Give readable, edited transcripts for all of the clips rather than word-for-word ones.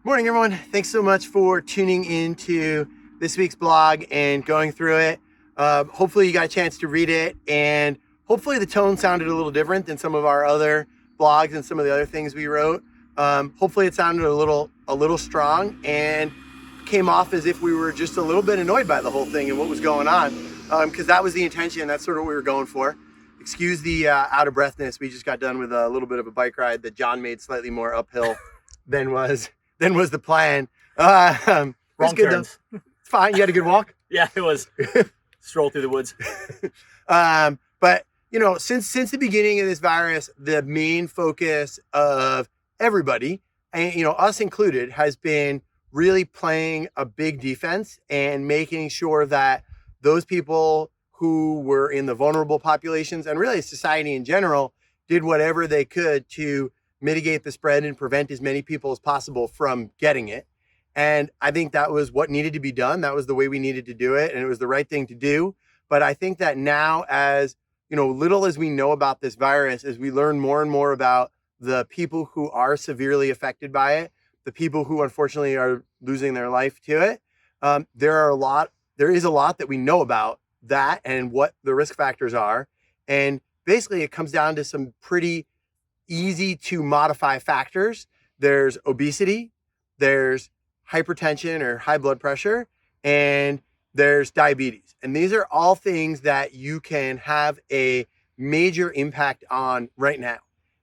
Morning, everyone. Thanks so much for tuning into this week's blog and going through it. Hopefully you got a chance to read it, and hopefully the tone sounded a little different than some of our other blogs and some of the other things we wrote. Hopefully it sounded a little strong and came off as if we were just a little bit annoyed by the whole thing and what was going on, because that was the intention. That's sort of what we were going for. Excuse the out of breathness. We just got done with a little bit of a bike ride that John made slightly more uphill than was the plan. It's good turns. though. It's fine. You had a good walk? Yeah, it was. Stroll through the woods. But since the beginning of this virus, the main focus of everybody, and us included, has been really playing a big defense and making sure that those people who were in the vulnerable populations, and really society in general, did whatever they could to mitigate the spread and prevent as many people as possible from getting it. And I think that was what needed to be done. That was the way we needed to do it, and it was the right thing to do. But I think that now, as little as we know about this virus, as we learn more and more about the people who are severely affected by it, the people who unfortunately are losing their life to it, there is a lot that we know about that and what the risk factors are. And basically it comes down to some pretty easy to modify factors. There's obesity, there's hypertension or high blood pressure, and there's diabetes. And these are all things that you can have a major impact on right now.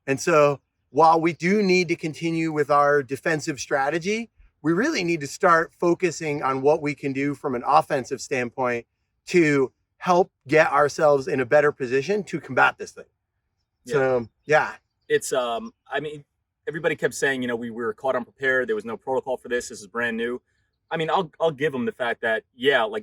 And so while we do need to continue with our defensive strategy, we really need to start focusing on what we can do from an offensive standpoint to help get ourselves in a better position to combat this thing. Yeah. So, yeah. It's, everybody kept saying, we were caught unprepared. There was no protocol for this. This is brand new. I mean, I'll give them the fact that,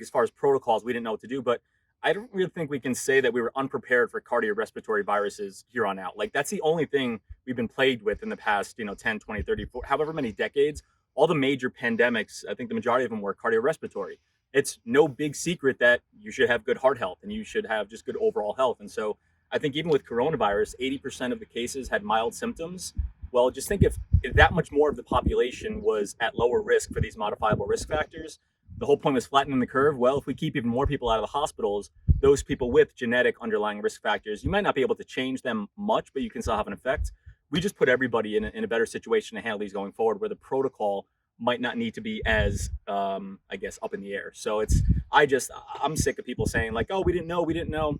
as far as protocols, we didn't know what to do, but I don't really think we can say that we were unprepared for cardiorespiratory viruses here on out. Like, that's the only thing we've been plagued with in the past, 10, 20, 30, 40, however many decades. All the major pandemics, I think the majority of them were cardiorespiratory. It's no big secret that you should have good heart health and you should have just good overall health. And so I think even with coronavirus, 80% of the cases had mild symptoms. Well, just think if that much more of the population was at lower risk for these modifiable risk factors. The whole point was flattening the curve. Well, if we keep even more people out of the hospitals, those people with genetic underlying risk factors, you might not be able to change them much, but you can still have an effect. We just put everybody in a better situation to handle these going forward, where the protocol might not need to be as, up in the air. So I'm sick of people saying like, oh, we didn't know.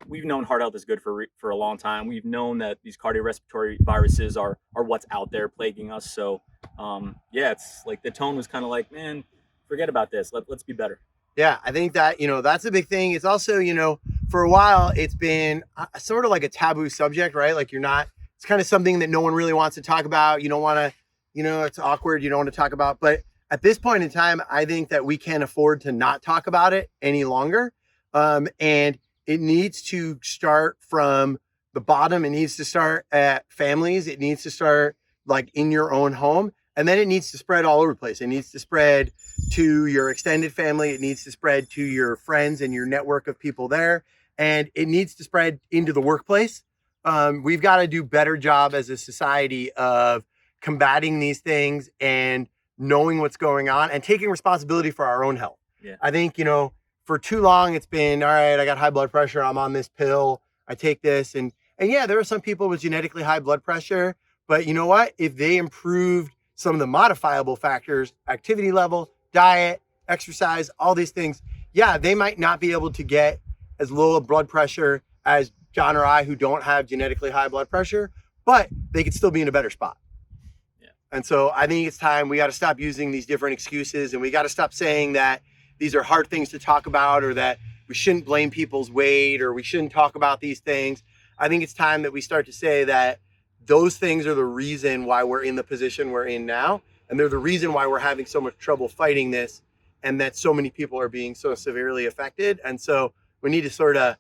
We've known heart health is good for a long time. We've known that these cardiorespiratory viruses are what's out there plaguing us. So, it's like the tone was kind of like, man, forget about this. Let's be better. Yeah, I think that, that's a big thing. It's also, for a while, it's been sort of like a taboo subject, right? Like it's kind of something that no one really wants to talk about. You don't want to, it's awkward. You don't want to talk about. But at this point in time, I think that we can't afford to not talk about it any longer. And it needs to start from the bottom. It needs to start at families. It needs to start like in your own home. And then it needs to spread all over the place. It needs to spread to your extended family. It needs to spread to your friends and your network of people there. And it needs to spread into the workplace. We've got to do a better job as a society of combating these things and knowing what's going on and taking responsibility for our own health. Yeah. I think, for too long, it's been, all right, I got high blood pressure. I'm on this pill. I take this. And yeah, there are some people with genetically high blood pressure, but you know what? If they improved some of the modifiable factors, activity level, diet, exercise, all these things, they might not be able to get as low a blood pressure as John or I, who don't have genetically high blood pressure, but they could still be in a better spot. Yeah. And so I think it's time we got to stop using these different excuses, and we got to stop saying that these are hard things to talk about, or that we shouldn't blame people's weight, or we shouldn't talk about these things. I think it's time that we start to say that those things are the reason why we're in the position we're in now. And they're the reason why we're having so much trouble fighting this, and that so many people are being so severely affected. And so we need to sort of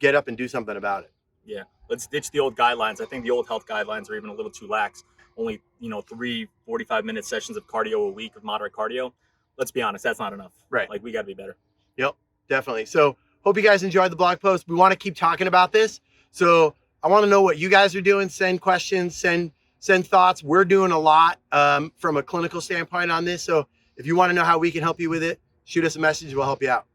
get up and do something about it. Yeah. Let's ditch the old guidelines. I think the old health guidelines are even a little too lax. Only, 3 45-minute sessions of cardio a week of moderate cardio. Let's be honest, that's not enough. Right. Like, we got to be better. Yep, definitely. So hope you guys enjoyed the blog post. We want to keep talking about this. So I want to know what you guys are doing. Send questions, send send thoughts. We're doing a lot from a clinical standpoint on this. So if you want to know how we can help you with it, shoot us a message. We'll help you out.